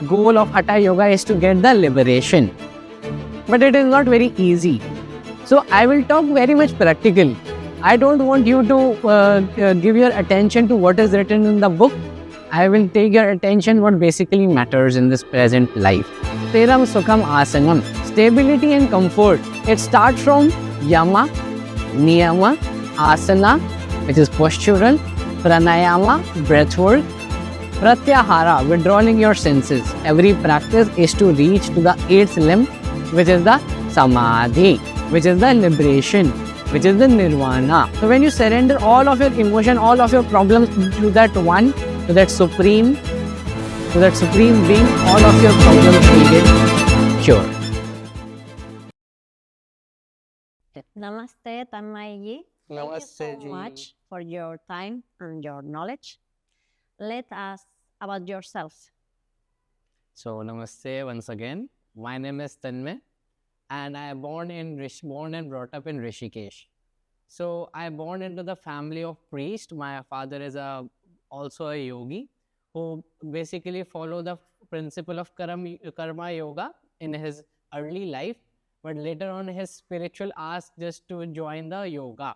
goal of Hatha Yoga is to get the liberation. But it is not very easy. So I will talk very much practical. I don't want you to give your attention to what is written in the book. I will take your attention what basically matters in this present life. Steram Sukham Asanam. Stability and comfort. It starts from Yama, Niyama, Asana, which is postural, Pranayama, breathwork, Pratyahara, withdrawing your senses. Every practice is to reach to the eighth limb, which is the Samadhi, which is the liberation, which is the Nirvana. So when you surrender all of your emotion, all of your problems to that one, to that supreme being, all of your problems will get cured. Namaste, Tanmay ji. Namaste, Thank you so much for your time and your knowledge. Let us about yourself. So namaste once again. My name is Tanmay, and I am born and brought up in Rishikesh. So I am born into the family of priest. My father is also a yogi who basically follow the principle of karma yoga in his early life, but later on his spiritual asked just to join the yoga.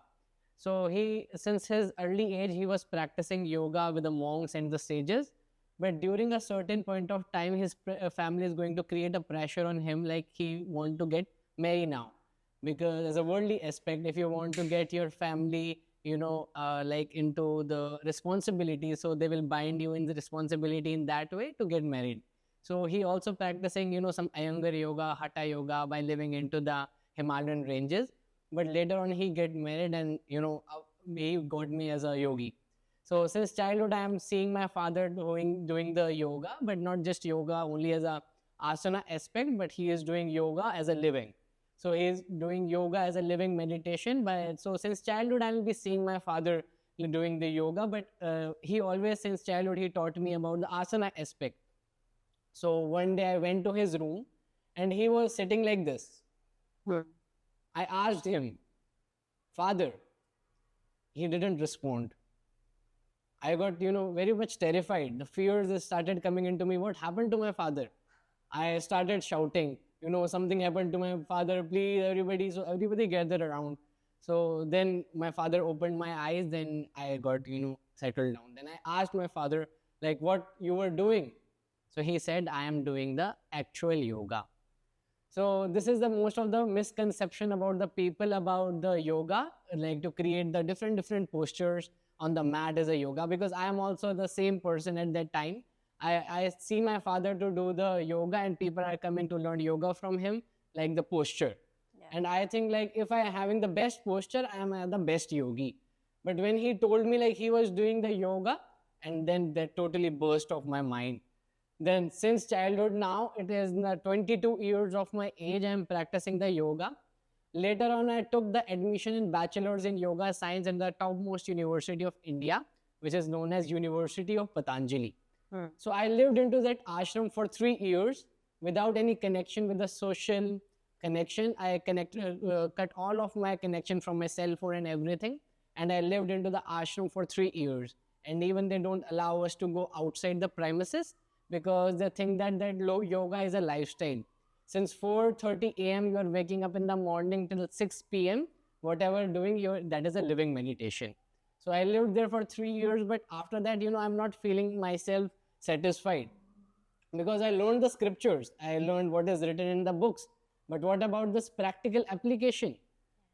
So since his early age, he was practicing yoga with the monks and the sages. But during a certain point of time, his family is going to create a pressure on him, like he want to get married now. Because as a worldly aspect, if you want to get your family, like into the responsibility, so they will bind you in the responsibility in that way to get married. So he also practicing, some Iyengar yoga, Hatha yoga by living into the Himalayan ranges. But later on, he get married and, he got me as a yogi. So since childhood, I am seeing my father doing the yoga, but not just yoga only as a asana aspect, but he is doing yoga as a living. So he is doing yoga as a living meditation. So since childhood, I will be seeing my father doing the yoga, but he always, since childhood, he taught me about the asana aspect. So one day I went to his room and he was sitting like this. I asked him, "Father," he didn't respond. I got, very much terrified. The fears started coming into me. What happened to my father? I started shouting, something happened to my father, please, everybody. So everybody gathered around. So then my father opened my eyes, then I got, settled down. Then I asked my father, like, what you were doing? So he said, I am doing the actual yoga. So this is the most of the misconception about the people about the yoga, like to create the different postures on the mat as a yoga, because I am also the same person at that time. I see my father to do the yoga and people are coming to learn yoga from him, like the posture. Yeah. And I think like if I am having the best posture, I am the best yogi. But when he told me like he was doing the yoga, and then that totally burst off my mind. Then since childhood now, it is 22 years of my age, I am practicing the yoga. Later on, I took the admission in bachelor's in yoga science in the topmost university of India, which is known as University of Patanjali. So I lived into that ashram for 3 years without any connection with the social connection. I cut all of my connection from my cell phone and everything. And I lived into the ashram for 3 years. And even they don't allow us to go outside the premises because they think that yoga is a lifestyle. Since 4:30 a.m. you are waking up in the morning till 6 p.m. Whatever doing, that is a living meditation. So I lived there for 3 years, but after that, I'm not feeling myself satisfied because I learned the scriptures. I learned what is written in the books. But what about this practical application?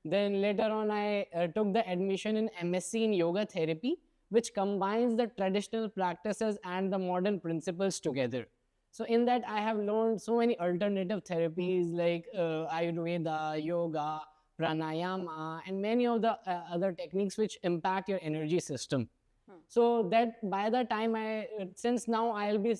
Then later on, I took the admission in MSc in yoga therapy, which combines the traditional practices and the modern principles together. So in that, I have learned so many alternative therapies like Ayurveda, yoga, pranayama, and many of the other techniques which impact your energy system. So that by the time since now I'll be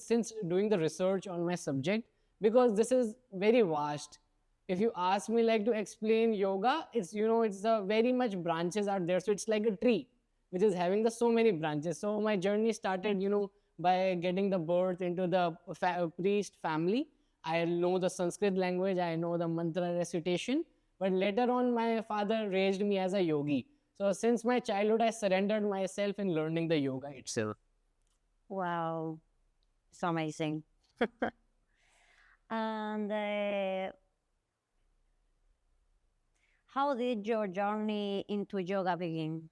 doing the research on my subject, because this is very vast. If you ask me like to explain yoga, it's, it's very much branches are there. So it's like a tree, which is having so many branches. So my journey started, by getting the birth into the priest family. I know the Sanskrit language, I know the mantra recitation, but later on my father raised me as a yogi. So since my childhood, I surrendered myself in learning the yoga itself. Wow, it's amazing. And how did your journey into yoga begin?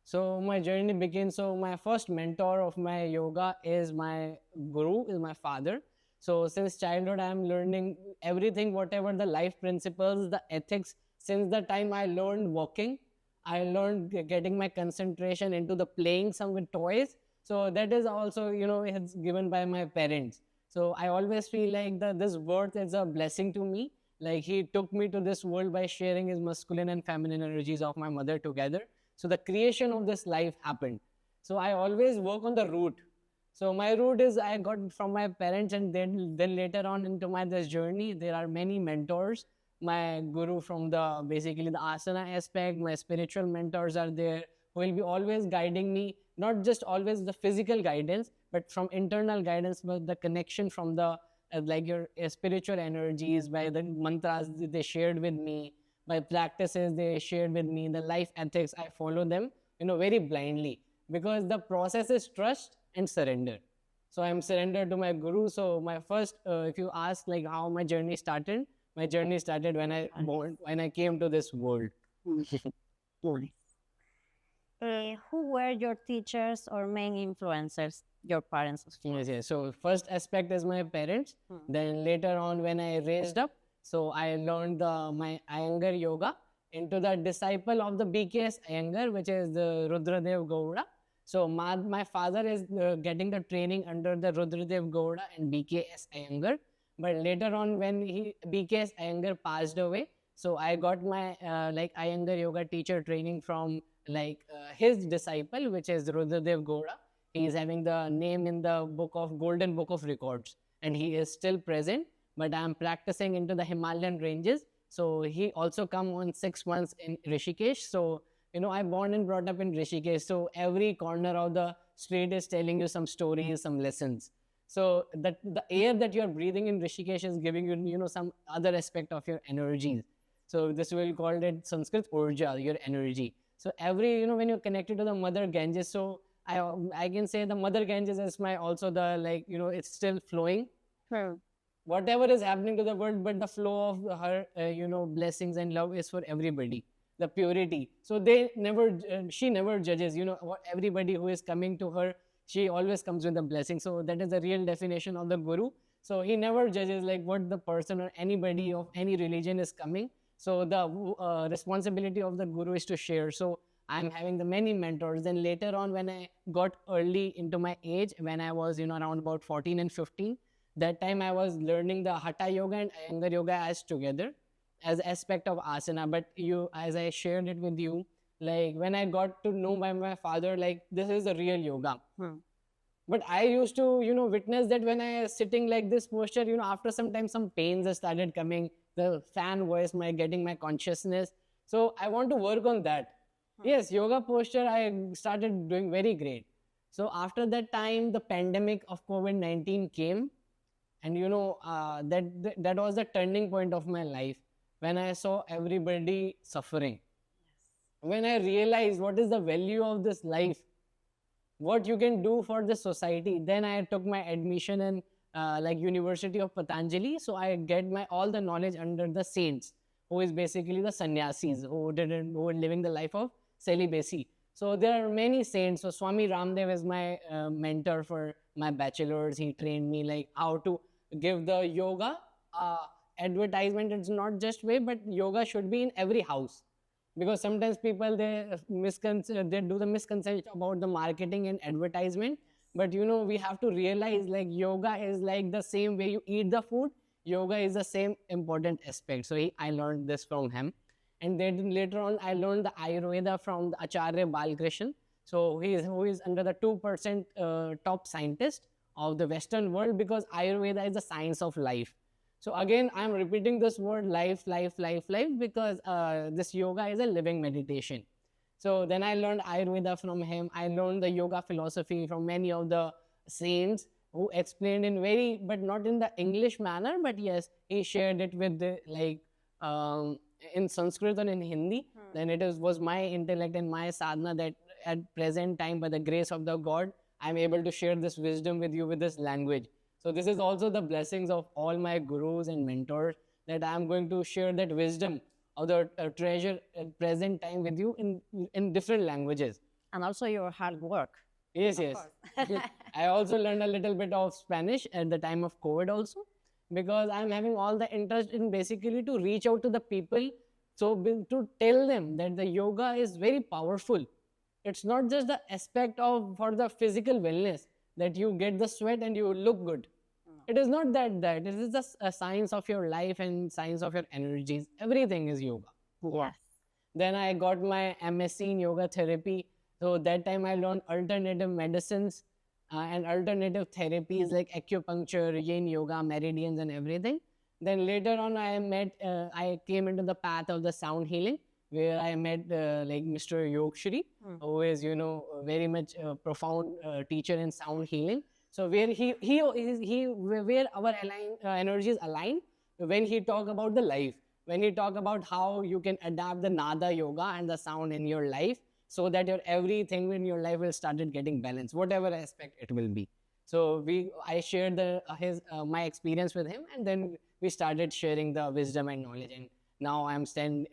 So my journey begins. So my first mentor of my yoga is my guru, is my father. So since childhood, I am learning everything, whatever the life principles, the ethics. Since the time I learned walking, I learned getting my concentration into the playing some with toys. So that is also, it's given by my parents. So I always feel like this birth is a blessing to me. Like he took me to this world by sharing his masculine and feminine energies of my mother together. So the creation of this life happened. So I always work on the root. So my root is I got from my parents, and then later on into my this journey, there are many mentors. My guru from the basically the asana aspect, my spiritual mentors are there who will be always guiding me, not just always the physical guidance, but from internal guidance, but the connection from the like your spiritual energies by the mantras they shared with me, by practices they shared with me, the life ethics, I follow them, very blindly, because the process is trust and surrender. So I'm surrendered to my guru. So my first, if you ask like how my journey started when when I came to this world. Nice. Who were your teachers or main influencers? Your parents, of course. Yes. So first aspect is my parents. Then later on, when I raised up, so I learned my Iyengar yoga into the disciple of the BKS Iyengar, which is the Rudradev Gowda. So my father is getting the training under the Rudradev Gowda and BKS Iyengar. But later on, when BKS Iyengar passed away, so I got my like Iyengar yoga teacher training from his disciple, which is Rudradev Gowda. He is having the name in the Golden Book of Records, and he is still present. But I am practicing into the Himalayan ranges. So he also come on 6 months in Rishikesh. So I'm born and brought up in Rishikesh. So every corner of the street is telling you some stories, some lessons. So that the air that you are breathing in Rishikesh is giving you some other aspect of your energies. So this will call it Sanskrit Urja, your energy. So every when you're connected to the Mother Ganges, so I can say the Mother Ganges is my also the it's still flowing. Whatever is happening to the world, but the flow of her blessings and love is for everybody, the purity. So she never judges, everybody who is coming to her, she always comes with a blessing. So that is the real definition of the guru. So he never judges like what the person or anybody of any religion is coming. So the responsibility of the guru is to share. So I'm having the many mentors. Then later on, when I got early into my age, when I was around about 14 and 15, that time I was learning the Hatha Yoga and Iyengar Yoga as together as aspect of asana. But as I shared it with you, like when I got to know by my father, like this is the real yoga. But I used to, witness that when I was sitting like this posture, after some time, some pains started coming, the fan voice, getting my consciousness. So I want to work on that. Yes, yoga posture, I started doing very great. So after that time, the pandemic of COVID-19 came. And that was the turning point of my life, when I saw everybody suffering. When I realized what is the value of this life, what you can do for the society, then I took my admission in University of Patanjali. So I get all the knowledge under the saints, who is basically the sannyasis, who were living the life of celibacy. So there are many saints. So Swami Ramdev is my mentor for my bachelor's. He trained me like how to give the yoga advertisement. It's not just way, but yoga should be in every house. Because sometimes people, they do the misconception about the marketing and advertisement. But we have to realize like yoga is like the same way you eat the food. Yoga is the same important aspect. So I learned this from him. And then later on, I learned the Ayurveda from the Acharya Balkrishnan. So who is under the 2% top scientist of the Western world, because Ayurveda is the science of life. So again, I'm repeating this word life, because this yoga is a living meditation. So then I learned Ayurveda from him. I learned the yoga philosophy from many of the saints who explained in but not in the English manner, but yes, he shared it with in Sanskrit and in Hindi. Then it was my intellect and my sadhana that at present time, by the grace of the God, I'm able to share this wisdom with you with this language. So this is also the blessings of all my gurus and mentors, that I am going to share that wisdom of the treasure at present time with you in different languages. And also your hard work. Yes, yes. I also learned a little bit of Spanish at the time of COVID also, because I'm having all the interest in basically to reach out to the people. So to tell them that the yoga is very powerful. It's not just the aspect of for the physical wellness that you get the sweat and you look good. It is not that. It is just a science of your life and science of your energies. Everything is yoga. Yes. Then I got my MSc in yoga therapy. So that time I learned alternative medicines and alternative therapies like acupuncture, yin yoga, meridians and everything. Then later on I came into the path of the sound healing, where I met like Mr. Yogshri, who is, very much profound teacher in sound healing. So where where our energies align when he talk about the life, when he talk about how you can adapt the nada yoga and the sound in your life, so that your everything in your life will started getting balanced, whatever aspect it will be. So I shared my experience with him, and then we started sharing the wisdom and knowledge. And now I'm sitting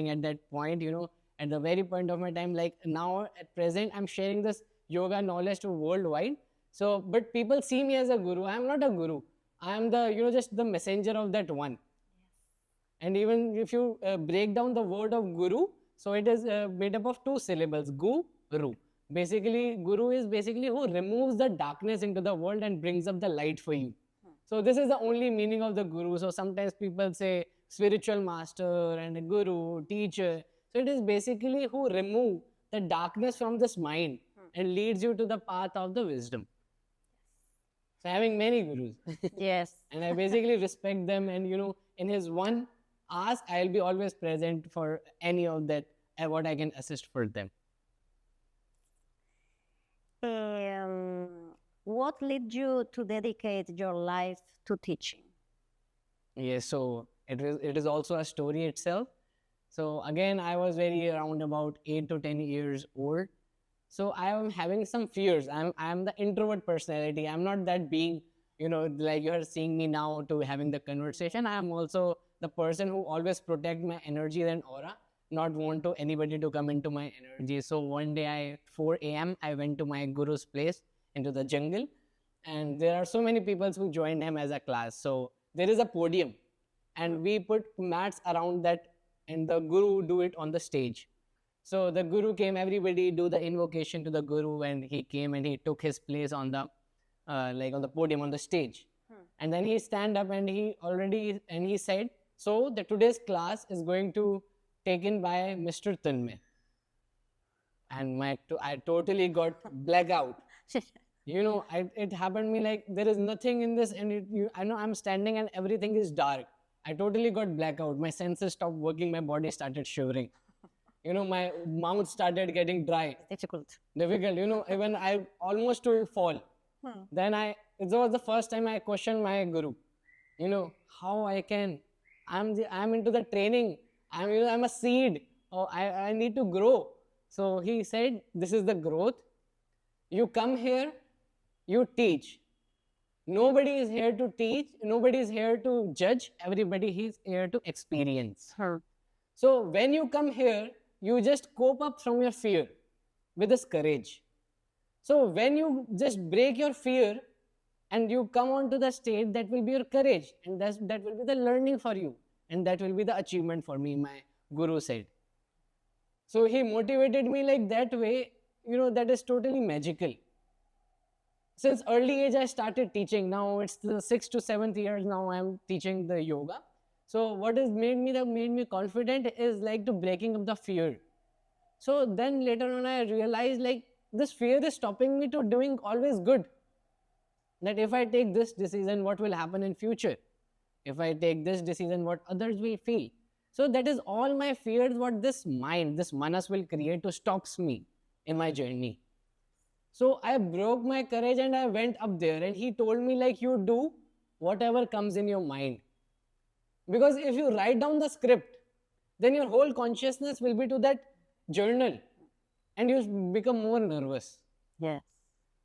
at that point, at the very point of my time, like now at present, I'm sharing this yoga knowledge to worldwide. So, but people see me as a guru. I am not a guru. I am just the messenger of that one. And even if you break down the word of guru, so it is made up of 2 syllables, gu-ru. Basically, guru is basically who removes the darkness into the world and brings up the light for you. So this is the only meaning of the guru. So sometimes people say spiritual master and a guru, teacher. So it is basically who remove the darkness from this mind and leads you to the path of the wisdom. So having many gurus. Yes. And I basically respect them, and in his one ask, I'll be always present for any of that and what I can assist for them. What led you to dedicate your life to teaching? Yes, so it is also a story itself. So again, I was very around about 8 to 10 years old. So I am having some fears. I'm the introvert personality. I'm not that being, like you are seeing me now to having the conversation. I am also the person who always protect my energy and aura, not want to anybody to come into my energy. So one day 4 a.m. I went to my guru's place into the jungle, and there are so many people who joined him as a class. So there is a podium, and we put mats around that, and the guru do it on the stage. So the guru came, everybody do the invocation to the guru, and he came and he took his place on the on the podium on the stage. And then he stand up and he said, so the today's class is going to taken by Mr. Tanmay. And I totally got blackout. It happened to me like there is nothing in this, and I know I'm standing and everything is dark. I totally got blackout. My senses stopped working. My body started shivering. My mouth started getting dry. Difficult. Even I almost to fall. Then it was the first time I questioned my guru. How I can. I'm into the training. I'm a seed. Oh, I need to grow. So he said, this is the growth. You come here, you teach. Nobody is here to teach. Nobody is here to judge. Everybody is here to experience. So when you come here, you just cope up from your fear with this courage. So when you just break your fear and you come onto the stage, that will be your courage, and that will be the learning for you, and that will be the achievement for me, my guru said. So he motivated me like that way, that is totally magical. Since early age, I started teaching. Now it's the 6th to 7th years now I'm teaching the yoga. So what has made me confident is like to breaking up the fear. So then later on I realized like this fear is stopping me to doing always good. That if I take this decision, what will happen in future? If I take this decision, what others will feel? So that is all my fears, what this mind, this manas will create to stops me in my journey. So I broke my courage and I went up there, and he told me like, you do whatever comes in your mind. Because if you write down the script, then your whole consciousness will be to that journal and you become more nervous. Yes.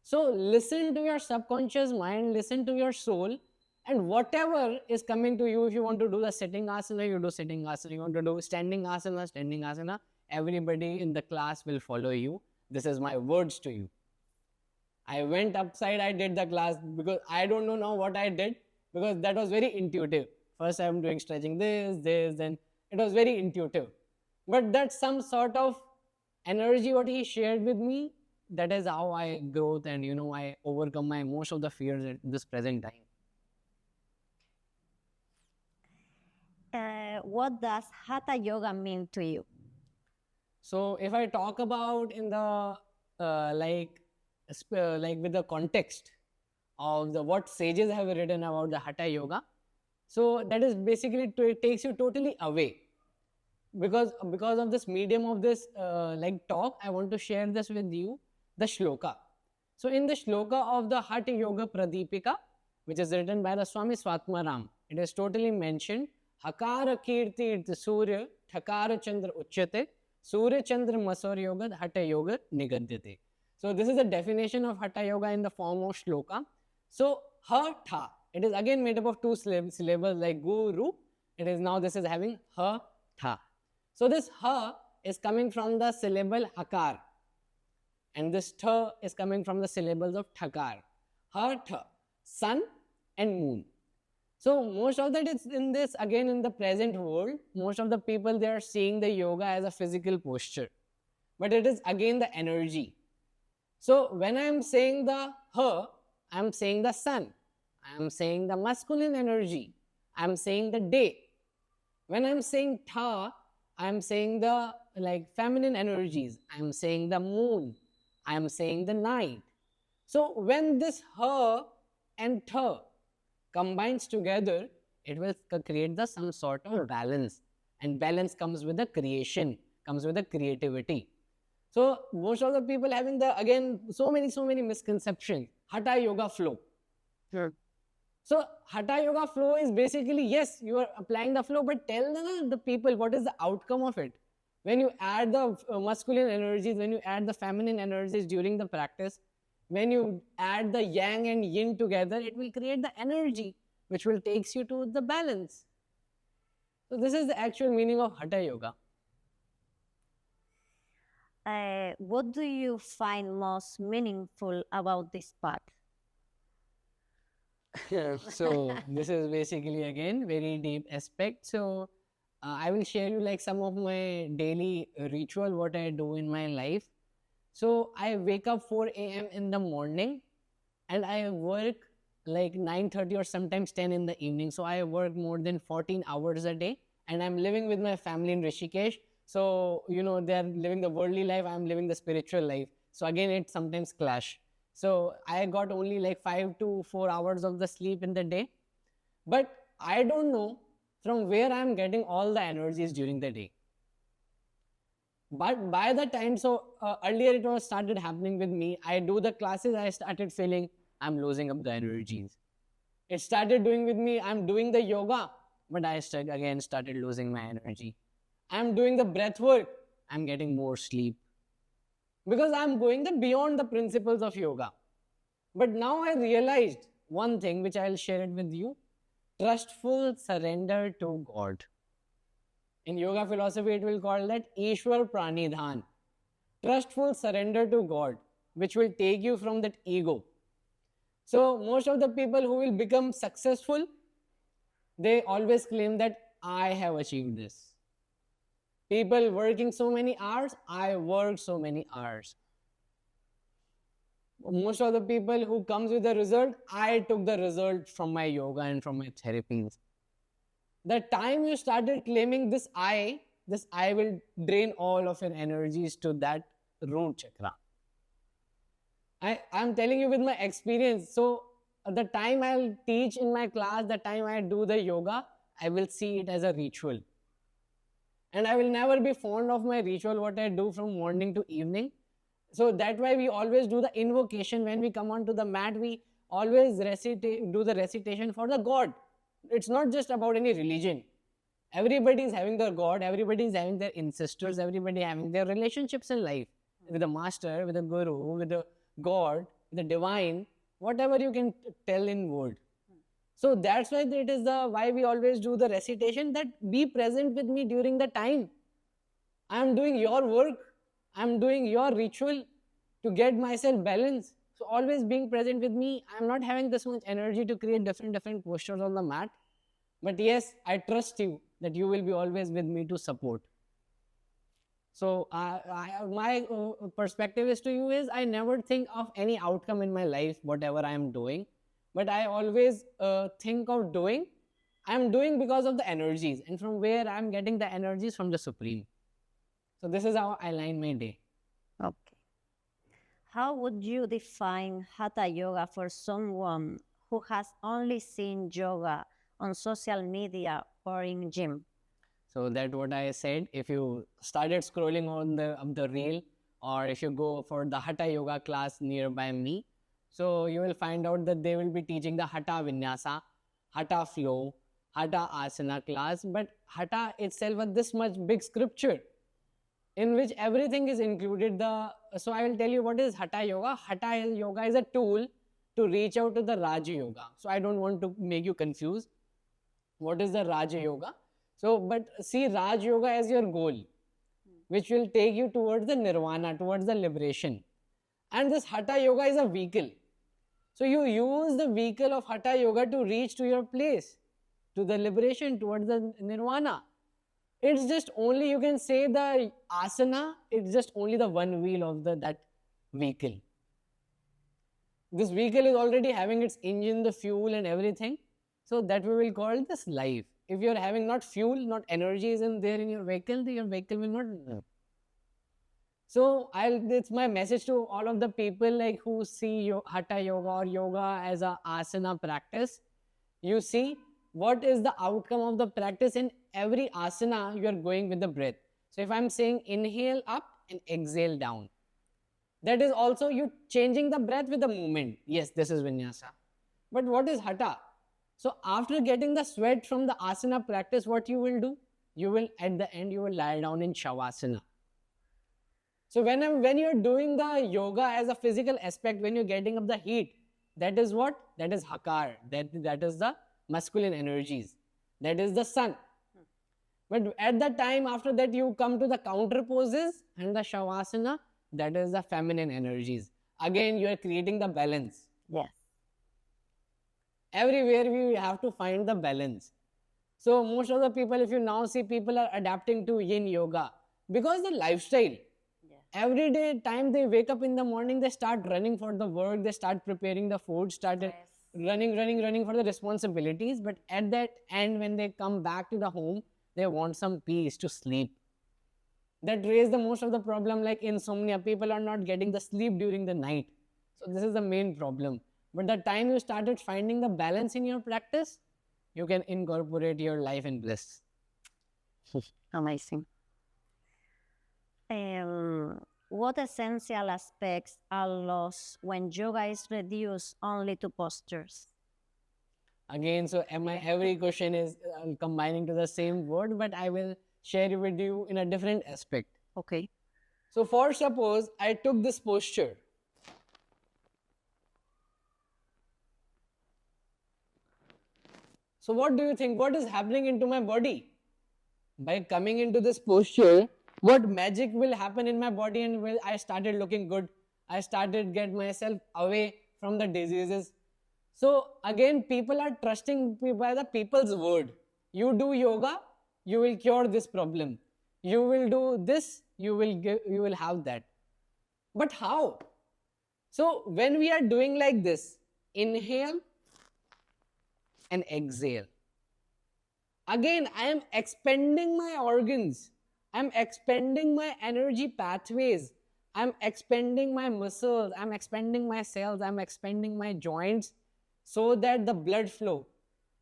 So listen to your subconscious mind, listen to your soul, and whatever is coming to you, if you want to do the sitting asana, you do sitting asana. You want to do standing asana, everybody in the class will follow you. This is my words to you. I went upside, I did the class because I don't know now what I did because that was very intuitive. First I'm doing stretching this, then it was very intuitive. But that's some sort of energy what he shared with me. That is how I growth and I overcome my most of the fears at this present time. What does Hatha Yoga mean to you? So if I talk about in the like with the context of the what sages have written about the Hatha Yoga, so that is basically it takes you totally away. Because of this medium of this like talk, I want to share this with you, the shloka. So in the shloka of the Hatha Yoga Pradipika, which is written by the Swami Swatmaram, it is totally mentioned, Hakara Kirti Irti Surya, Thakara Chandra Uchyate, Surya Chandra Masar Yoga, Hatha Yoga Nigadyate. So this is the definition of Hatha Yoga in the form of shloka. So Hatha, it is again made up of two syllables like Guru. It is now this is having Hatha. So this Ha is coming from the syllable Hakar. And this Tha is coming from the syllables of Thakar. Hatha, sun and moon. So most of that is in this, again in the present world, most of the people they are seeing the yoga as a physical posture. But it is again the energy. So when I am saying the Ha, I am saying the sun. I am saying the masculine energy. I am saying the day. When I am saying Tha, I am saying the feminine energies. I am saying the moon. I am saying the night. So when this Ha and Tha combines together, it will create some sort of balance. And balance comes with the creation, comes with the creativity. So most of the people having so many misconceptions. Hatha Yoga flow. Sure. So Hatha Yoga flow is basically, yes, you are applying the flow, but tell the people what is the outcome of it. When you add the masculine energies, when you add the feminine energies during the practice, when you add the yang and yin together, it will create the energy which will takes you to the balance. So this is the actual meaning of Hatha Yoga. What do you find most meaningful about this path? So this is basically again very deep aspect. So I will share you some of my daily ritual, what I do in my life. So I wake up 4 a.m. in the morning and I work 9:30 or sometimes 10 in the evening. So I work more than 14 hours a day and I'm living with my family in Rishikesh. So, they're living the worldly life, I'm living the spiritual life. So again, it sometimes clash. So I got only 5 to 4 hours of the sleep in the day. But I don't know from where I'm getting all the energies during the day. But by the time, earlier it was started happening with me. I do the classes, I started feeling I'm losing up the energies. It started doing with me, I'm doing the yoga, but I again started losing my energy. I'm doing the breath work, I'm getting more sleep. Because I'm going beyond the principles of yoga. But now I realized one thing which I'll share it with you. Trustful surrender to God. In yoga philosophy, it will call that Ishwar Pranidhan. Trustful surrender to God, which will take you from that ego. So most of the people who will become successful, they always claim that I have achieved this. People working so many hours, I worked so many hours. Most of the people who comes with the result, I took the result from my yoga and from my therapies. The time you started claiming this I will drain all of your energies to that root chakra. I'm telling you with my experience. So the time I'll teach in my class, the time I do the yoga, I will see it as a ritual. And I will never be fond of my ritual, what I do from morning to evening. So that's why we always do the invocation. When we come onto the mat, we always do the recitation for the God. It's not just about any religion. Everybody is having their God, everybody is having their ancestors, everybody having their relationships in life. With the master, with the guru, with the God. the divine, whatever you can tell in word. So that's why it is why we always do the recitation, that be present with me during the time. I am doing your work. I am doing your ritual to get myself balanced. So always being present with me. I am not having this much energy to create different postures on the mat. But yes, I trust you that you will be always with me to support. So my perspective is to you is, I never think of any outcome in my life, whatever I am doing. But I always think of doing. I am doing because of the energies, and from where I am getting the energies from the Supreme. So this is how I align my day. Okay. How would you define Hatha Yoga for someone who has only seen yoga on social media or in gym? So that's what I said. If you started scrolling on the reel, or if you go for the Hatha Yoga class nearby me, so you will find out that they will be teaching the Hatha Vinyasa, Hatha Flow, Hatha Asana class. But Hatha itself is this much big scripture in which everything is included. So I will tell you what is Hatha Yoga. Hatha Yoga is a tool to reach out to the Raja Yoga. So I don't want to make you confused. What is the Raja Yoga? So, but see Raj Yoga as your goal, which will take you towards the nirvana, towards the liberation. And this Hatha Yoga is a vehicle. So you use the vehicle of Hatha Yoga to reach to your place, to the liberation, towards the nirvana. It's just only, you can say the asana, it's just only the one wheel of that vehicle. This vehicle is already having its engine, the fuel and everything. So that we will call this life. If you're having not fuel, not energy is in there in your vehicle, then your vehicle will not move. So it's my message to all of the people like who see Hatha Yoga or yoga as a asana practice. You see what is the outcome of the practice. In every asana, you are going with the breath. So if I'm saying inhale up and exhale down, that is also you changing the breath with the movement. Yes, this is vinyasa. But what is Hatha? So after getting the sweat from the asana practice, what you will do? You will, at the end, you will lie down in Shavasana. So when you're doing the yoga as a physical aspect, when you're getting up the heat, that is what? That is Hakar. That is the masculine energies. That is the sun. But at the time after that, you come to the counter poses and the Shavasana, that is the feminine energies. Again, you are creating the balance. Yes. Everywhere we have to find the balance. So most of the people, if you now see, people are adapting to yin yoga because the lifestyle. Every day time they wake up in the morning, they start running for the work, they start preparing the food, started running for the responsibilities. But at that end, when they come back to the home, they want some peace to sleep. That raises the most of the problem, like insomnia. People are not getting the sleep during the night. So this is the main problem. But the time you started finding the balance in your practice, you can incorporate your life in bliss. Amazing. What essential aspects are lost when yoga is reduced only to postures? Again, so every question is combining to the same word, but I will share with you in a different aspect. Okay. So for suppose I took this posture. So what do you think? What is happening into my body? By coming into this posture, what magic will happen in my body, and I started looking good. I started get myself away from the diseases. So again, people are trusting by the people's word. You do yoga, you will cure this problem. You will do this, you will have that. But how? So when we are doing like this, inhale and exhale. Again, I am expanding my organs. I'm expanding my energy pathways. I'm expanding my muscles. I'm expanding my cells. I'm expanding my joints so that the blood flow,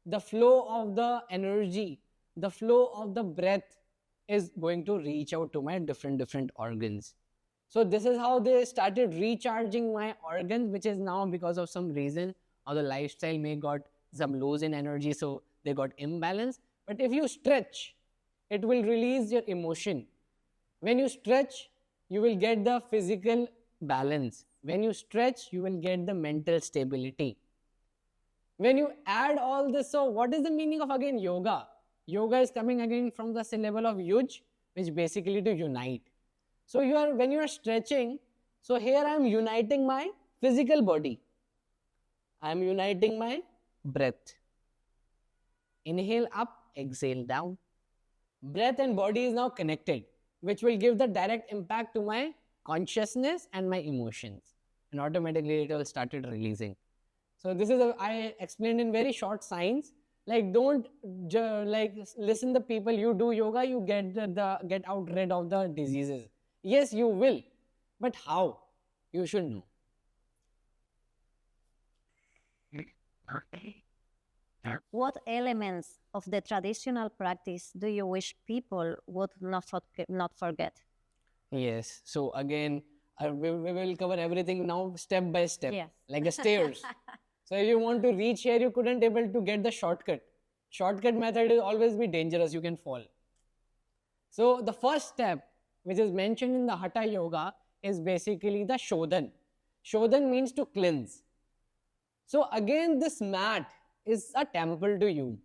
the flow of the energy, the flow of the breath is going to reach out to my different organs. So this is how they started recharging my organs, which is now because of some reason or the lifestyle may got some lows in energy, so they got imbalance. But if you stretch, it will release your emotion. When you stretch, you will get the physical balance. When you stretch, you will get the mental stability. When you add all this, so what is the meaning of again yoga? Yoga is coming again from the syllable of yuj, which basically to unite. So when you are stretching, so here I am uniting my physical body. I am uniting my breath. Inhale up, exhale down. Breath and body is now connected, which will give the direct impact to my consciousness and my emotions. And automatically it will started releasing. So this is I explained in very short signs. Like don't listen the people. You do yoga, you get get out rid of the diseases. Yes, you will, but how? You should know. Okay. What elements of the traditional practice do you wish people would not forget? Yes. So again, we will cover everything now step by step, Yes. like a stairs. So if you want to reach here, you couldn't able to get the shortcut. Shortcut method will always be dangerous. You can fall. So the first step, which is mentioned in the Hatha Yoga, is basically the Shodhan. Shodhan means to cleanse. So again, this mat is a temple to you.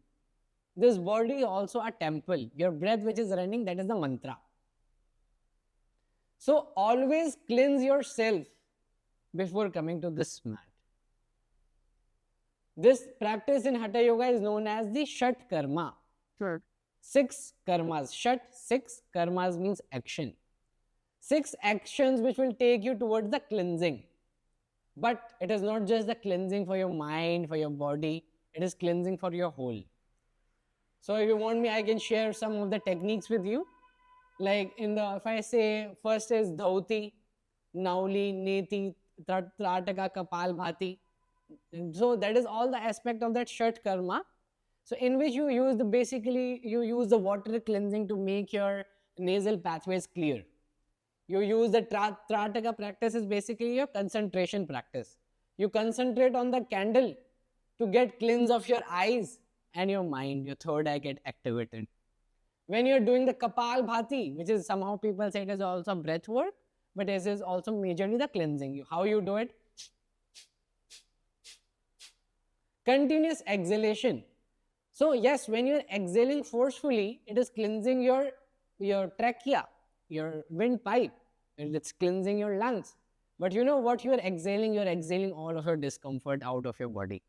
This body also a temple. Your breath which is running, that is the mantra. So always cleanse yourself before coming to this mat. This practice in Hatha Yoga is known as the Shat Karma. Sure. 6 karmas. Shat, 6 karmas means action. 6 actions which will take you towards the cleansing. But it is not just the cleansing for your mind, for your body. It is cleansing for your whole. So if you want me, I can share some of the techniques with you. Like if I say first is Dhauti, Nauli, Neti, Trataka, Kapal, Bhati. So that is all the aspect of that Shat Karma. So in which you use you use the water cleansing to make your nasal pathways clear. You use the Trataka practice is basically your concentration practice. You concentrate on the candle to get cleanse of your eyes and your mind, your third eye get activated. When you're doing the Kapal Bhati, which is somehow people say it is also breath work, but this is also majorly the cleansing. How you do it? Continuous exhalation. So yes, when you're exhaling forcefully, it is cleansing your trachea, your windpipe, and it's cleansing your lungs. But you know what you're exhaling all of your discomfort out of your body.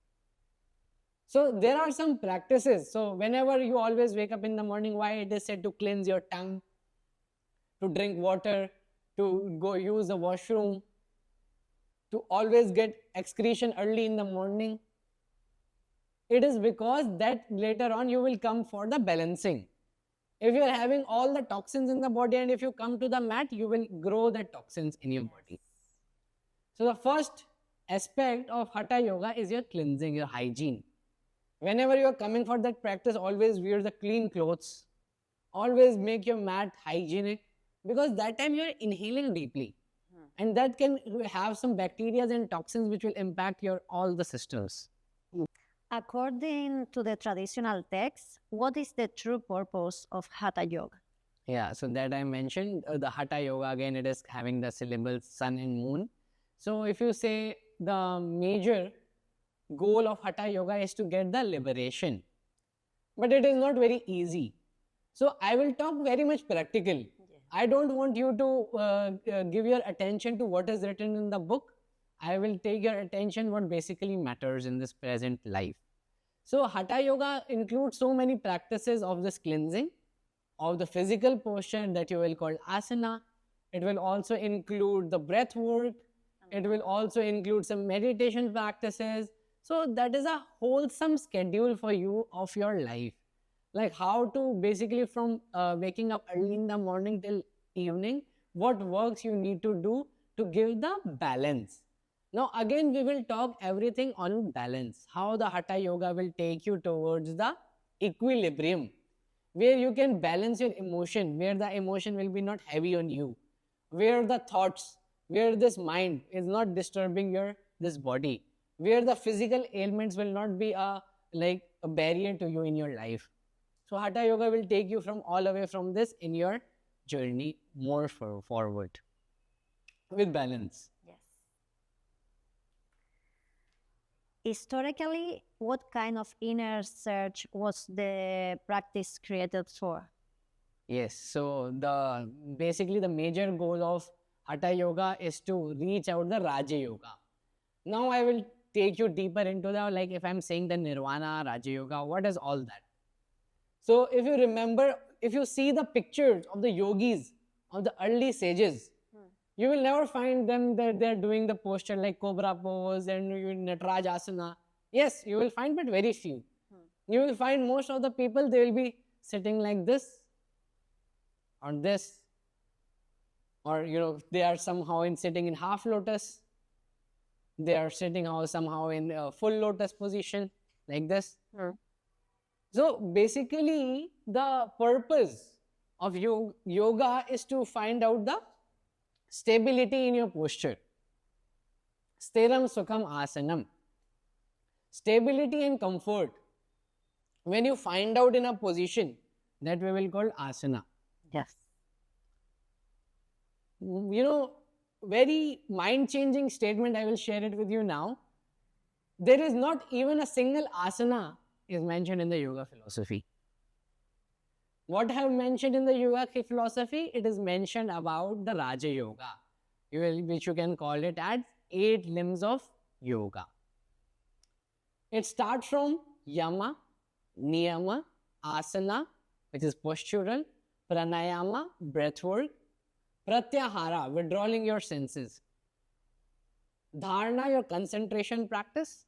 So there are some practices. So whenever you always wake up in the morning, why it is said to cleanse your tongue, to drink water, to go use the washroom, to always get excretion early in the morning. It is because that later on you will come for the balancing. If you are having all the toxins in the body and if you come to the mat, you will grow the toxins in your body. So the first aspect of Hatha Yoga is your cleansing, your hygiene. Whenever you are coming for that practice, always wear the clean clothes. Always make your mat hygienic because that time you are inhaling deeply. And that can have some bacteria and toxins which will impact all the systems. According to the traditional text, what is the true purpose of Hatha Yoga? Yeah, so that I mentioned, the Hatha Yoga, again, it is having the syllables sun and moon. So if you say the major goal of Hatha Yoga is to get the liberation, but it is not very easy. So I will talk very much practical. I don't want you to give your attention to what is written in the book. I will take your attention what basically matters in this present life. So Hatha Yoga includes so many practices of this cleansing, of the physical posture that you will call asana. It will also include the breath work. It will also include some meditation practices. So that is a wholesome schedule for you of your life. Like how to basically from waking up early in the morning till evening, what works you need to do to give the balance. Now again we will talk everything on balance, how the Hatha Yoga will take you towards the equilibrium, where you can balance your emotion, where the emotion will be not heavy on you, where the thoughts, where this mind is not disturbing this body, where the physical ailments will not be like a barrier to you in your life. So Hatha Yoga will take you from all away from this in your journey more forward with balance. Yes. Historically, what kind of inner search was the practice created for? Yes, so basically the major goal of Hatha Yoga is to reach out the Raja Yoga. Now I will take you deeper into the, like if I'm saying the Nirvana, Raja Yoga, what is all that? So if you remember, if you see the pictures of the yogis, of the early sages, you will never find them that they're doing the posture like Cobra pose and Nataraj Asana. Yes, you will find, but very few. You will find most of the people, they will be sitting like this, or this, or they are somehow sitting in half lotus. They are sitting somehow in a full lotus position, like this. So basically, the purpose of yoga is to find out the stability in your posture. Stiram sukham asanam. Stability and comfort. When you find out in a position, that we will call asana. Yes. Very mind-changing statement, I will share it with you now. There is not even a single asana is mentioned in the yoga philosophy. What I have mentioned in the yoga philosophy, it is mentioned about the Raja Yoga, which you can call it as 8 limbs of yoga. It starts from yama, niyama, asana, which is postural, pranayama, breathwork, pratyahara, withdrawing your senses, dharana, your concentration practice,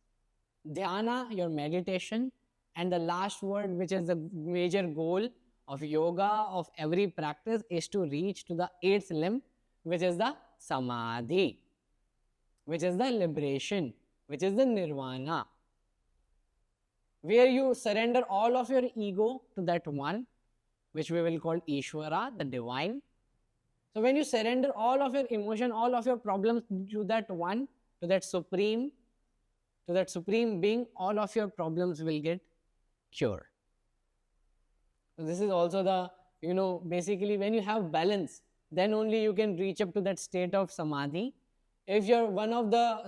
dhyana, your meditation, and the last word, which is the major goal of yoga, of every practice, is to reach to the 8th limb, which is the samadhi, which is the liberation, which is the nirvana, where you surrender all of your ego to that one, which we will call Ishvara, the divine. So when you surrender all of your emotion, all of your problems to that one, to that supreme being, all of your problems will get cured. So this is also the, basically when you have balance, then only you can reach up to that state of samadhi. If you're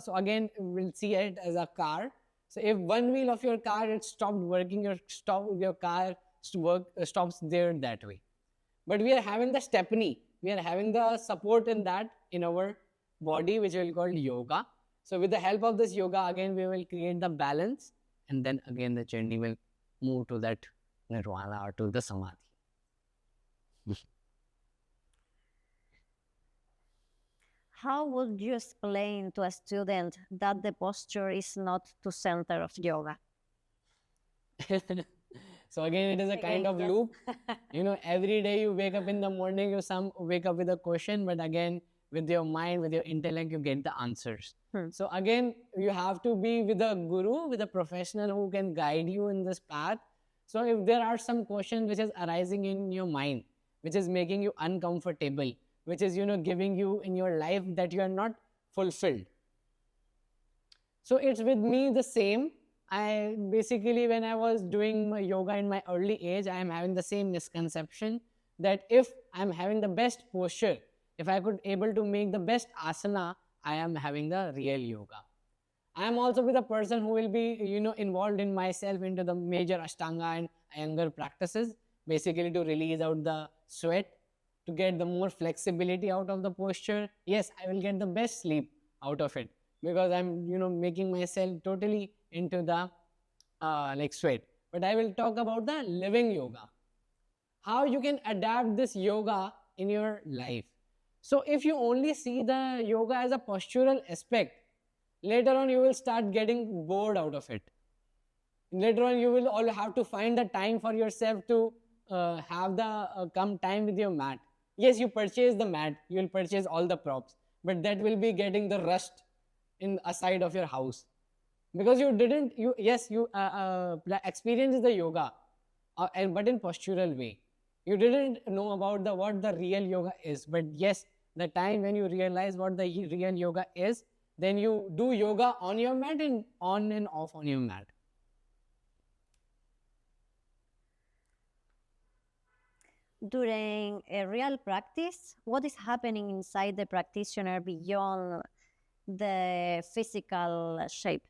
so again, we'll see it as a car. So if one wheel of your car, it stopped working, your car stops there that way. But we are having the stepney, we are having the support in our body, which we'll call yoga. So with the help of this yoga, again, we will create the balance, and then again the journey will move to that nirvana or to the samadhi. How would you explain to a student that the posture is not the center of yoga? So again, it is a kind of loop. Every day you wake up in the morning, you wake up with a question, but again, with your mind, with your intellect, you get the answers. So again, you have to be with a guru, with a professional who can guide you in this path. So if there are some questions which is arising in your mind, which is making you uncomfortable, which is, giving you in your life that you are not fulfilled. So it's with me the same. I basically, when I was doing my yoga in my early age, I am having the same misconception that if I'm having the best posture, if I could able to make the best asana, I am having the real yoga. I am also with a person who will be, involved in myself into the major Ashtanga and Iyengar practices, basically to release out the sweat, to get the more flexibility out of the posture. Yes, I will get the best sleep out of it because I'm, making myself totally into the sweat. But I will talk about the living yoga. How you can adapt this yoga in your life. So if you only see the yoga as a postural aspect, later on you will start getting bored out of it. Later on you will all have to find the time for yourself to have the come time with your mat. Yes, you purchase the mat, you will purchase all the props, but that will be getting the rust in a side of your house. Because you experienced the yoga, but in postural way. You didn't know about what the real yoga is. But yes, the time when you realize what the real yoga is, then you do yoga on your mat and on and off on your mat. During a real practice, what is happening inside the practitioner beyond the physical shape?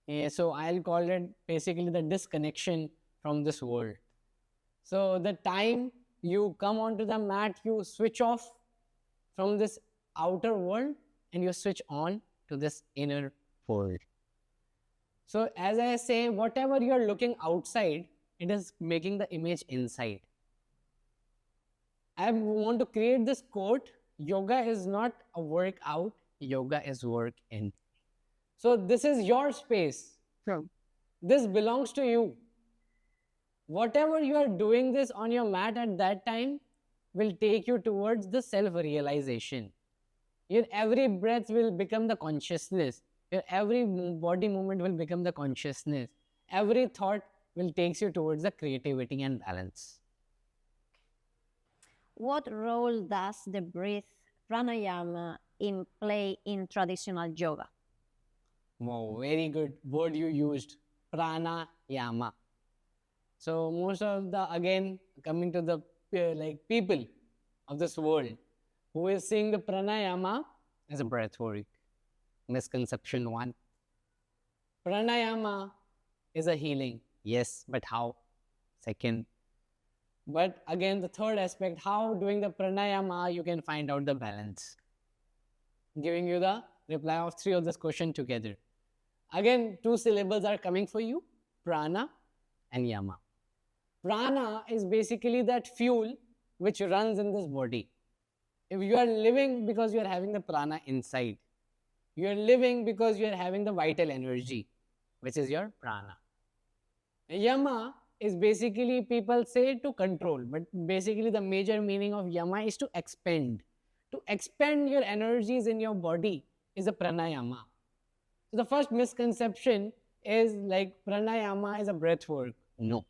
So I'll call it basically the disconnection from this world. So the time you come onto the mat, you switch off from this outer world and you switch on to this inner world. So as I say, whatever you're looking outside, it is making the image inside. I want to create this quote: yoga is not a workout, yoga is work in. So this is your space. True. This belongs to you. Whatever you are doing this on your mat at that time will take you towards the self-realization. Your every breath will become the consciousness. Your every body movement will become the consciousness. Every thought will take you towards the creativity and balance. What role does the breath pranayama play in traditional yoga? Wow, very good word you used, pranayama. So most of the, again, coming to the people of this world who is seeing the pranayama as a breath work. Misconception one. Pranayama is a healing. Yes, but how? Second. But again, the third aspect, how doing the pranayama you can find out the balance. Giving you the reply of three of this question together. Again, two syllables are coming for you, prana and yama. Prana is basically that fuel which runs in this body. If you are living because you are having the prana inside, you are living because you are having the vital energy, which is your prana. Yama is basically, people say to control, but basically the major meaning of yama is to expend. To expend your energies in your body is a pranayama. So the first misconception is like pranayama is a breath work. No.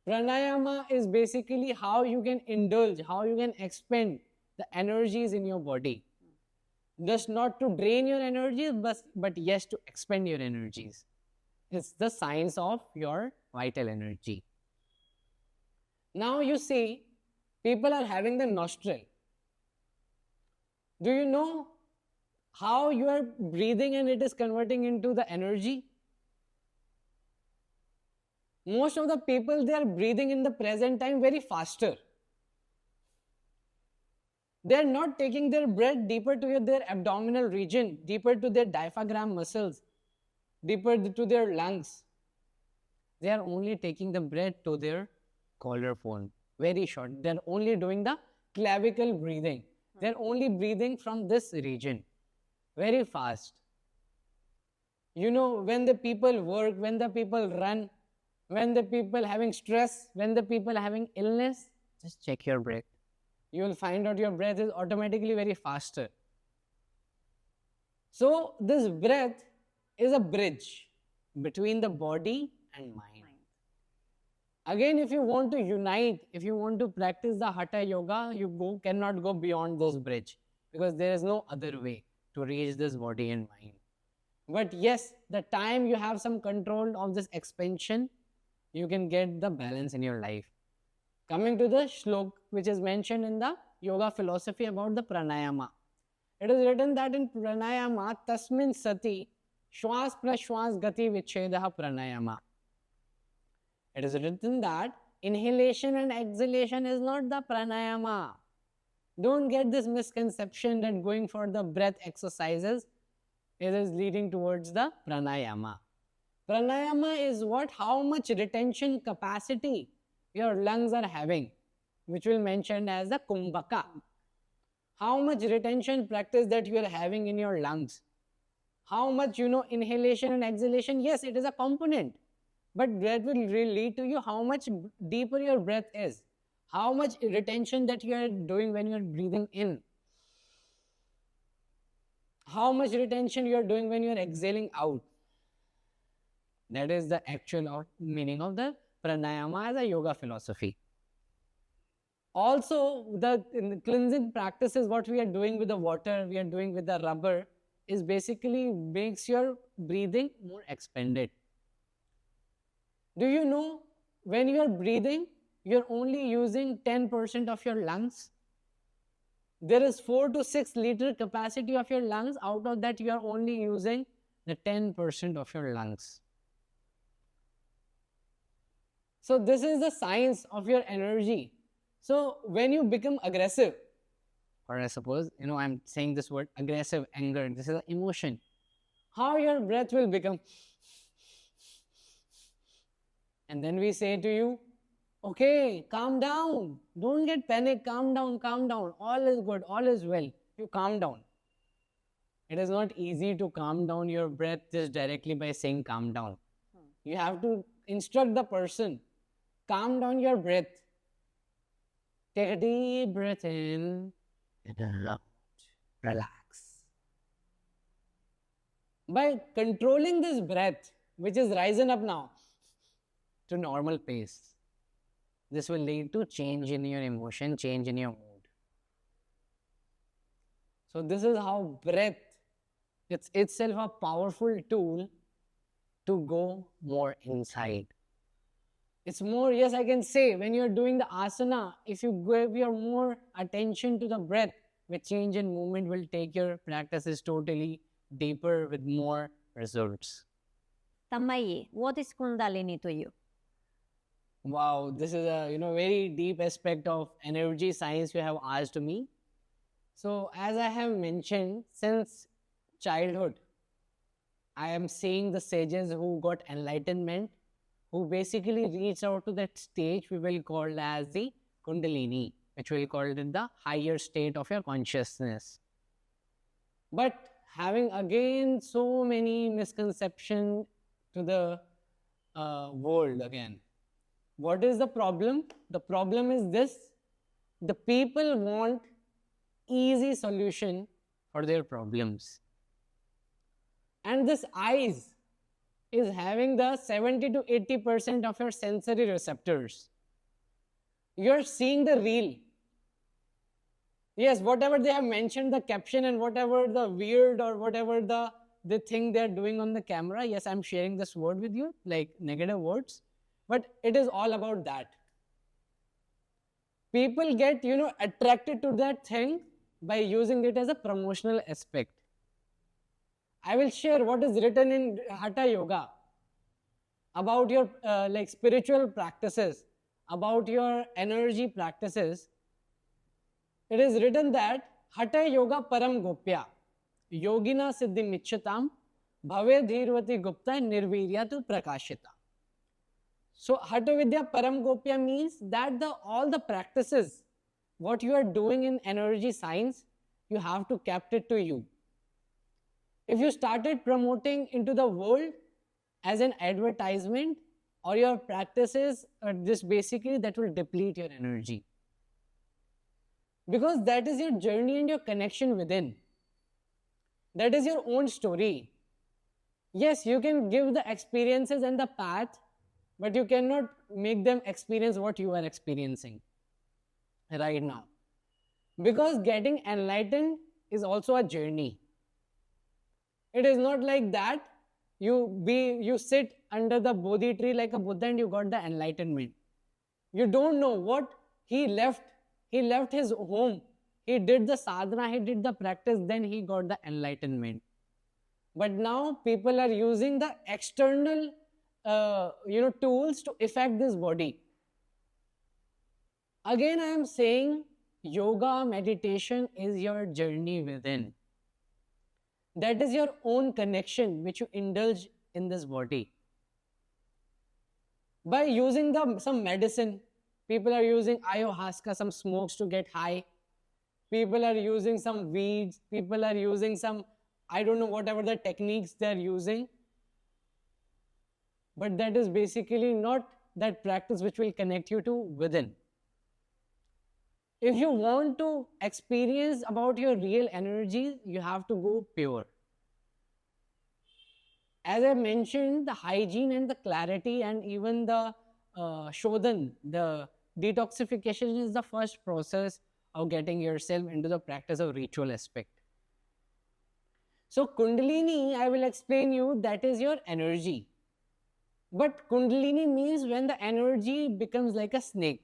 Pranayama is basically how you can indulge, how you can expend the energies in your body. Just not to drain your energies, but yes, to expend your energies. It's the science of your vital energy. Now you see, people are having the nostril. Do you know how you are breathing and it is converting into the energy? Most of the people, they are breathing in the present time very faster. They are not taking their breath deeper to their abdominal region, deeper to their diaphragm muscles, deeper to their lungs. They are only taking the breath to their collarbone, very short. They are only doing the clavicle breathing. They are only breathing from this region, very fast. You know, when the people work, when the people run, when the people having stress, when the people having illness, just check your breath. You will find out your breath is automatically very faster. So this breath is a bridge between the body and mind. Again, if you want to unite, if you want to practice the Hatha Yoga, you cannot go beyond this bridge because there is no other way to reach this body and mind. But yes, the time you have some control of this expansion, you can get the balance in your life. Coming to the shlok, which is mentioned in the yoga philosophy about the pranayama. It is written that in pranayama, tasmin sati, shwas prashwas gati vichedaha pranayama. It is written that inhalation and exhalation is not the pranayama. Don't get this misconception that going for the breath exercises, it is leading towards the pranayama. Pranayama is what? How much retention capacity your lungs are having, which will mention as the kumbhaka. How much retention practice that you are having in your lungs. How much, inhalation and exhalation, yes, it is a component. But that will lead to you how much deeper your breath is. How much retention that you are doing when you are breathing in. How much retention you are doing when you are exhaling out. That is the actual meaning of the pranayama as a yoga philosophy. Also, the cleansing practices, what we are doing with the water, we are doing with the rubber, is basically makes your breathing more expanded. Do you know when you are breathing, you're only using 10% of your lungs? There is 4 to 6 liter capacity of your lungs. Out of that, you are only using the 10% of your lungs. So this is the science of your energy. So when you become aggressive, or I suppose, I'm saying this word aggressive, anger, this is an emotion. How your breath will become. And then we say to you, okay, calm down. Don't get panic. Calm down, calm down. All is good. All is well. You calm down. It is not easy to calm down your breath just directly by saying calm down. You have to instruct the person. Calm down your breath. Take a deep breath in and out. Relax. By controlling this breath, which is rising up now to normal pace, this will lead to change in your emotion, change in your mood. So this is how breath, it's itself a powerful tool to go more inside. It's more, yes, I can say, when you're doing the asana, if you give your more attention to the breath, with change in movement will take your practices totally deeper with more results. Tanmay, what is Kundalini to you? Wow, this is a very deep aspect of energy science you have asked me. So as I have mentioned, since childhood, I am seeing the sages who got enlightenment, who basically reached out to that stage we will call as the Kundalini, which we will call it the higher state of your consciousness. But having again so many misconceptions to the world again. What is the problem? The problem is this: the people want easy solution for their problems. And this eyes is having the 70 to 80% of your sensory receptors. You're seeing the real. Yes, whatever they have mentioned, the caption and whatever the weird or whatever the thing they're doing on the camera, yes, I'm sharing this word with you, like negative words, but it is all about that. People get, attracted to that thing by using it as a promotional aspect. I will share what is written in Hatha Yoga about your spiritual practices, about your energy practices. It is written that Hatha Yoga Param Gopya Yogina Siddhi Michyatam Bhave Dhirvati Gupta Nirviryatu Prakashita. So Hatha Vidya Param Gopya means that all the practices, what you are doing in energy science, you have to keep it to you. If you started promoting into the world as an advertisement, or your practices are just basically that will deplete your energy. Because that is your journey and your connection within. That is your own story. Yes, you can give the experiences and the path, but you cannot make them experience what you are experiencing right now. Because getting enlightened is also a journey. It is not like that you sit under the Bodhi tree like a Buddha and you got the enlightenment. You don't know what he left. He left his home. He did the sadhana, he did the practice, then he got the enlightenment. But now people are using the external tools to affect this body. Again, I am saying yoga, meditation is your journey within. That is your own connection which you indulge in this body. By using some medicine, people are using ayahuasca, some smokes to get high. People are using some weeds. People are using some, I don't know, whatever the techniques they're using. But that is basically not that practice which will connect you to within. If you want to experience about your real energy, you have to go pure. As I mentioned, the hygiene and the clarity and even the shodhan, the detoxification is the first process of getting yourself into the practice of ritual aspect. So Kundalini, I will explain you, that is your energy. But Kundalini means when the energy becomes like a snake.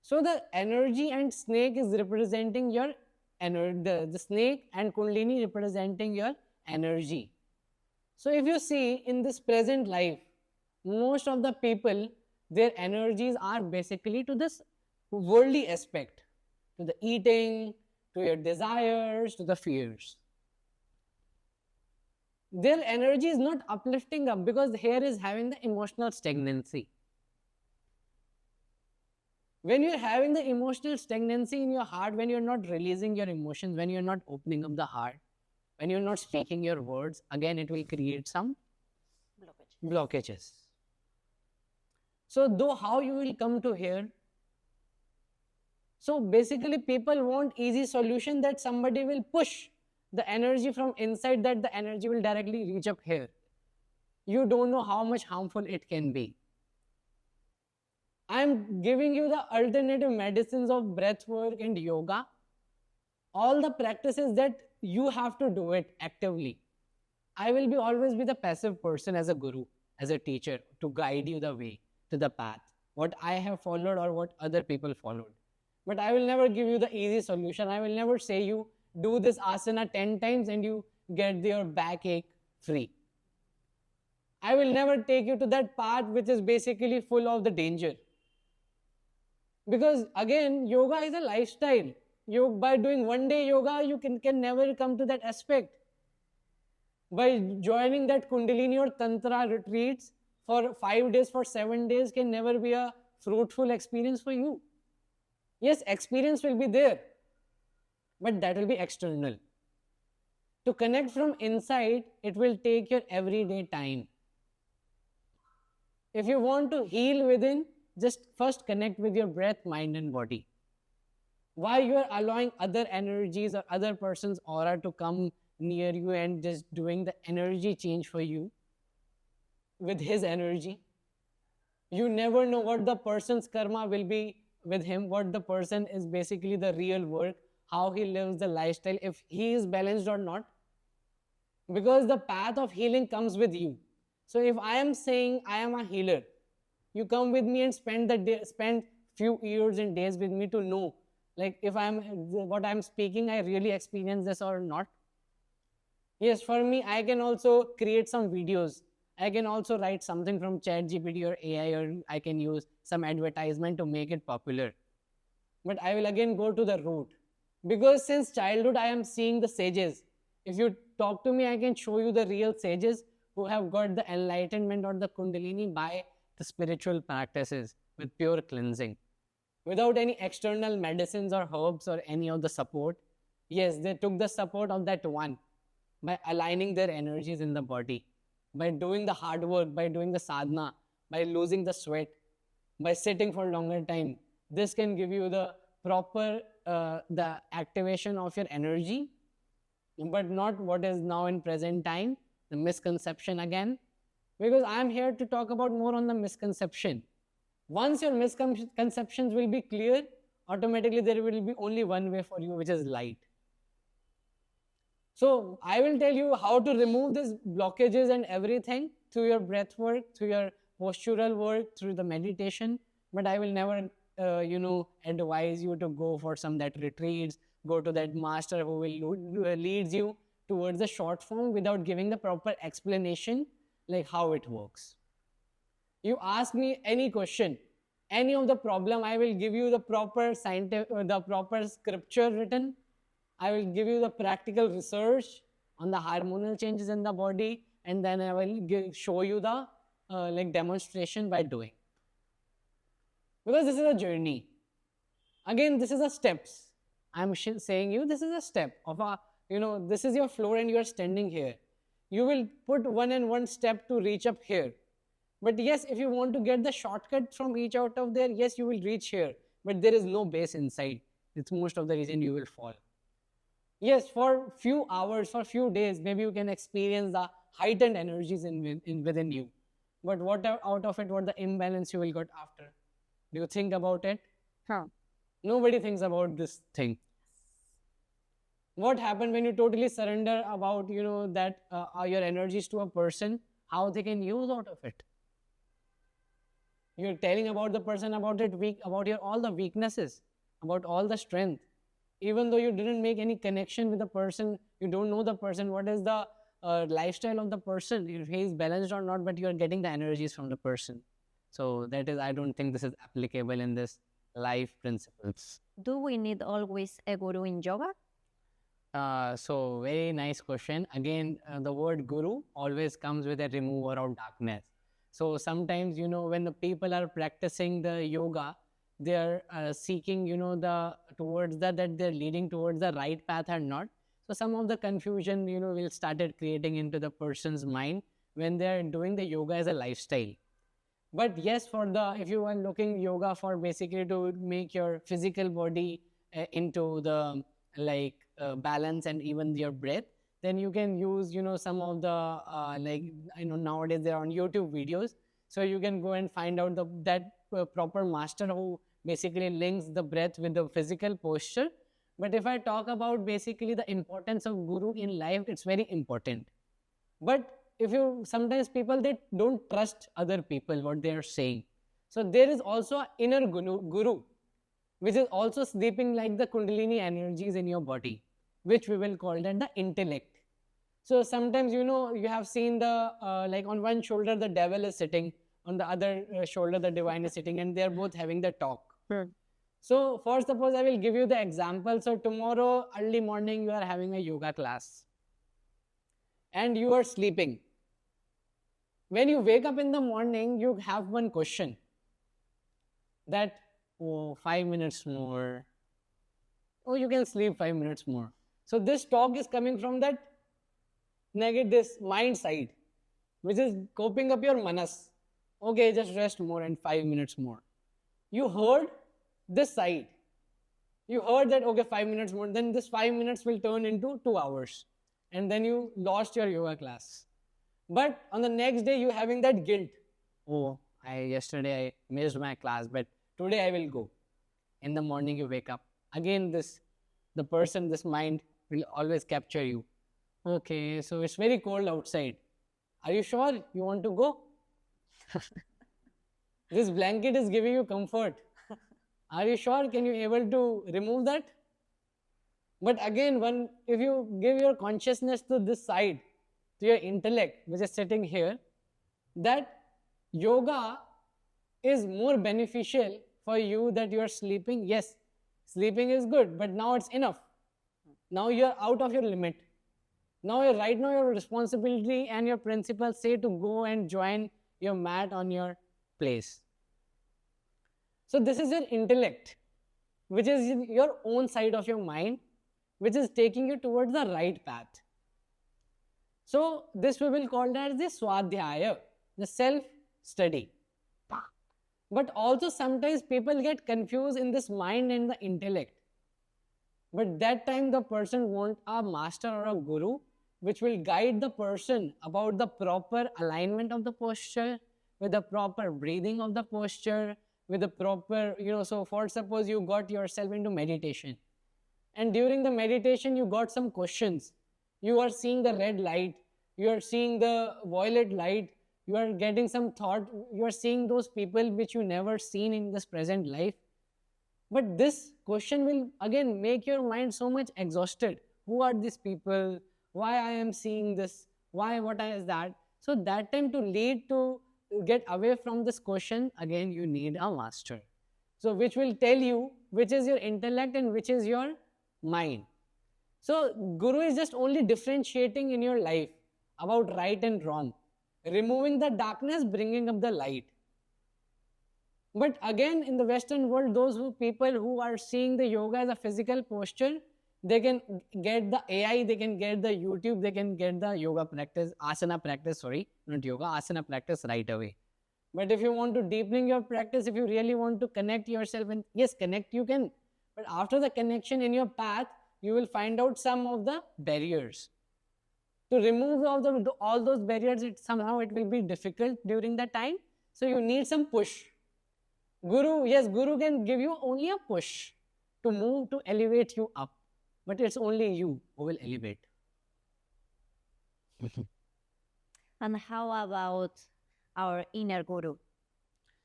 So the energy and snake is representing your energy, the snake and Kundalini representing your energy. So if you see in this present life, most of the people, their energies are basically to this worldly aspect, to the eating, to your desires, to the fears. Their energy is not uplifting up because here is having the emotional stagnancy. When you're having the emotional stagnancy in your heart, when you're not releasing your emotions, when you're not opening up the heart, when you're not speaking your words, again it will create some blockages. So though how you will come to here? So basically people want easy solution, that somebody will push the energy from inside, that the energy will directly reach up here. You don't know how much harmful it can be. I'm giving you the alternative medicines of breath work and yoga. All the practices that you have to do it actively. I will always be the passive person as a guru, as a teacher, to guide you the way, to the path, what I have followed or what other people followed. But I will never give you the easy solution. I will never say you do this asana 10 times and you get your backache free. I will never take you to that path which is basically full of the danger. Because again, yoga is a lifestyle. By doing one day yoga, you can never come to that aspect. By joining that Kundalini or Tantra retreats for 5 days, for 7 days can never be a fruitful experience for you. Yes, experience will be there, but that will be external. To connect from inside, it will take your everyday time. If you want to heal within, just first connect with your breath, mind and body. Why you are allowing other energies or other person's aura to come near you and just doing the energy change for you with his energy? You never know what the person's karma will be with him, what the person is basically the real work, how he lives the lifestyle, if he is balanced or not. Because the path of healing comes with you. So if I am saying I am a healer, you come with me and spend few years and days with me to know, like if what I'm speaking, I really experience this or not. Yes, for me, I can also create some videos. I can also write something from ChatGPT or AI, or I can use some advertisement to make it popular. But I will again go to the root. Because since childhood, I am seeing the sages. If you talk to me, I can show you the real sages who have got the enlightenment or the Kundalini by the spiritual practices with pure cleansing. Without any external medicines or herbs or any of the support. Yes, they took the support of that one by aligning their energies in the body, by doing the hard work, by doing the sadhana, by losing the sweat, by sitting for longer time. This can give you the proper the activation of your energy, but not what is now in present time, the misconception again. Because I am here to talk about more on the misconception. Once your misconceptions will be clear, automatically there will be only one way for you, which is light. So I will tell you how to remove these blockages and everything through your breath work, through your postural work, through the meditation. But I will never, advise you to go for some that retreats, go to that master who will leads you towards the short form without giving the proper explanation, like how it works. You ask me any question, any of the problem, I will give you the proper scripture written. I will give you the practical research on the hormonal changes in the body, and then I will show you the demonstration by doing. Because this is a journey. Again, this is a steps. I'm saying you, this is a step of this is your floor and you are standing here. You will put one step to reach up here. But yes, if you want to get the shortcut from each out of there, yes, you will reach here. But there is no base inside. It's most of the reason you will fall. Yes, for few hours, for few days, maybe you can experience the heightened energies within you. But what out of it, what the imbalance you will get after? Do you think about it? Nobody thinks about this thing. What happened when you totally surrender about, that your energies to a person, how they can use out of it? You're telling about the person about it, about your all the weaknesses, about all the strength. Even though you didn't make any connection with the person, you don't know the person, what is the lifestyle of the person, if he is balanced or not, but you are getting the energies from the person. So that is, I don't think this is applicable in this life principles. Do we need always a guru in yoga? So very nice question. Again, the word guru always comes with a remover of darkness. So sometimes, when the people are practicing the yoga, they are seeking, that they're leading towards the right path or not. So some of the confusion, will started creating into the person's mind when they're doing the yoga as a lifestyle. But yes, if you are looking yoga for basically to make your physical body into the balance and even your breath, then you can use, some of the nowadays they're on YouTube videos. So you can go and find out that proper master who basically links the breath with the physical posture. But if I talk about basically the importance of guru in life, it's very important. But sometimes people, they don't trust other people, what they are saying. So there is also an inner guru, which is also sleeping like the kundalini energies in your body, which we will call that the intellect. So sometimes, you have seen on one shoulder, the devil is sitting, on the other shoulder, the divine is sitting, and they're both having the talk. So for suppose I will give you the example. So tomorrow, early morning, you are having a yoga class and you are sleeping. When you wake up in the morning, you have one question that, 5 minutes more. Oh, you can sleep 5 minutes more. So this talk is coming from that negative mind side, which is coping up your manas. Okay, just rest more and 5 minutes more. You heard this side. You heard that, okay, 5 minutes more. Then this 5 minutes will turn into 2 hours. And then you lost your yoga class. But on the next day, you having that guilt. Oh, yesterday I missed my class, but today I will go. In the morning you wake up. Again, this mind will always capture you. Okay, so it's very cold outside. Are you sure you want to go? This blanket is giving you comfort. Are you sure? Can you able to remove that? But again, if you give your consciousness to this side, to your intellect, which is sitting here, that yoga is more beneficial for you that you are sleeping. Yes, sleeping is good, but now it's enough. Now you are out of your limit. Right now your responsibility and your principles say to go and join your mat on your place. So this is your intellect, which is your own side of your mind, which is taking you towards the right path. So this we will call that the swadhyaya, the self-study. But also sometimes people get confused in this mind and the intellect. But that time the person wants a master or a guru, which will guide the person about the proper alignment of the posture, with the proper breathing of the posture, with the proper, so for suppose you got yourself into meditation. And during the meditation, you got some questions. You are seeing the red light. You are seeing the violet light. You are getting some thought. You are seeing those people which you never seen in this present life. But this question will again make your mind so much exhausted. Who are these people? Why I am seeing this? What is that? So that time to get away from this question, again you need a master. So which will tell you which is your intellect and which is your mind. So guru is just only differentiating in your life about right and wrong, removing the darkness, bringing up the light. But again, in the Western world, people who are seeing the yoga as a physical posture, they can get the AI, they can get the YouTube, they can get the yoga practice, asana practice, not yoga, asana practice right away. But if you want to deepen your practice, if you really want to connect yourself, and yes, connect you can. But after the connection in your path, you will find out some of the barriers. To remove all those barriers, somehow it will be difficult during that time. So you need some push. Guru can give you only a push to move, to elevate you up. But it's only you who will elevate. And how about our inner guru?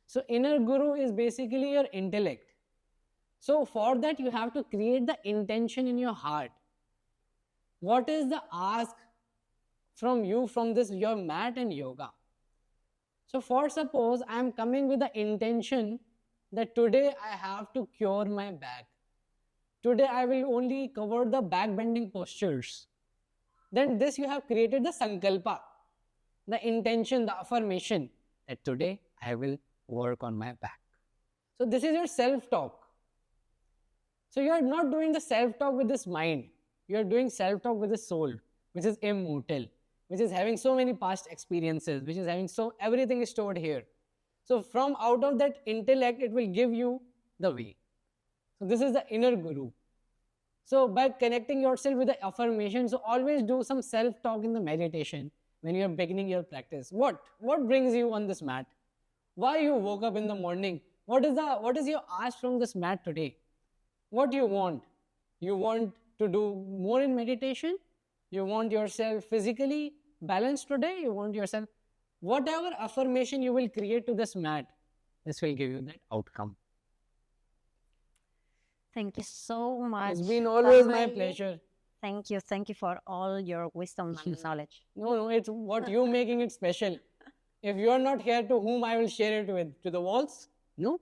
So inner guru is basically your intellect. So for that, you have to create the intention in your heart. What is the ask from you from this your mat and yoga. So for suppose I am coming with the intention that today I have to cure my back. Today I will only cover the back bending postures. Then this you have created the sankalpa, the intention, the affirmation that today I will work on my back. So this is your self-talk. So you are not doing the self-talk with this mind. You are doing self-talk with the soul, which is immortal, which is having so many past experiences, which is having everything is stored here. So from out of that intellect, it will give you the way. So this is the inner guru. So by connecting yourself with the affirmation, so always do some self-talk in the meditation when you are beginning your practice. What brings you on this mat? Why you woke up in the morning? What is your ask from this mat today? What you want? You want to do more in meditation? You want yourself physically balanced today? You want yourself, whatever affirmation you will create to this mat, this will give you that outcome. Thank you so much. It's been always my Tanmay. pleasure. Thank you for all your wisdom and knowledge. No, it's what you making it special. If you are not here, to whom I will share it with? To the walls? No.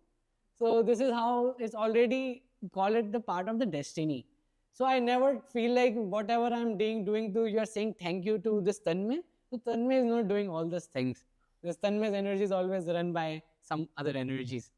So this is how it's already, call it the part of the destiny. So I never feel like whatever I'm doing to, you are saying thank you to this Tanmay. So Tanmay is not doing all these things. This Tanmay's energy is always run by some other energies.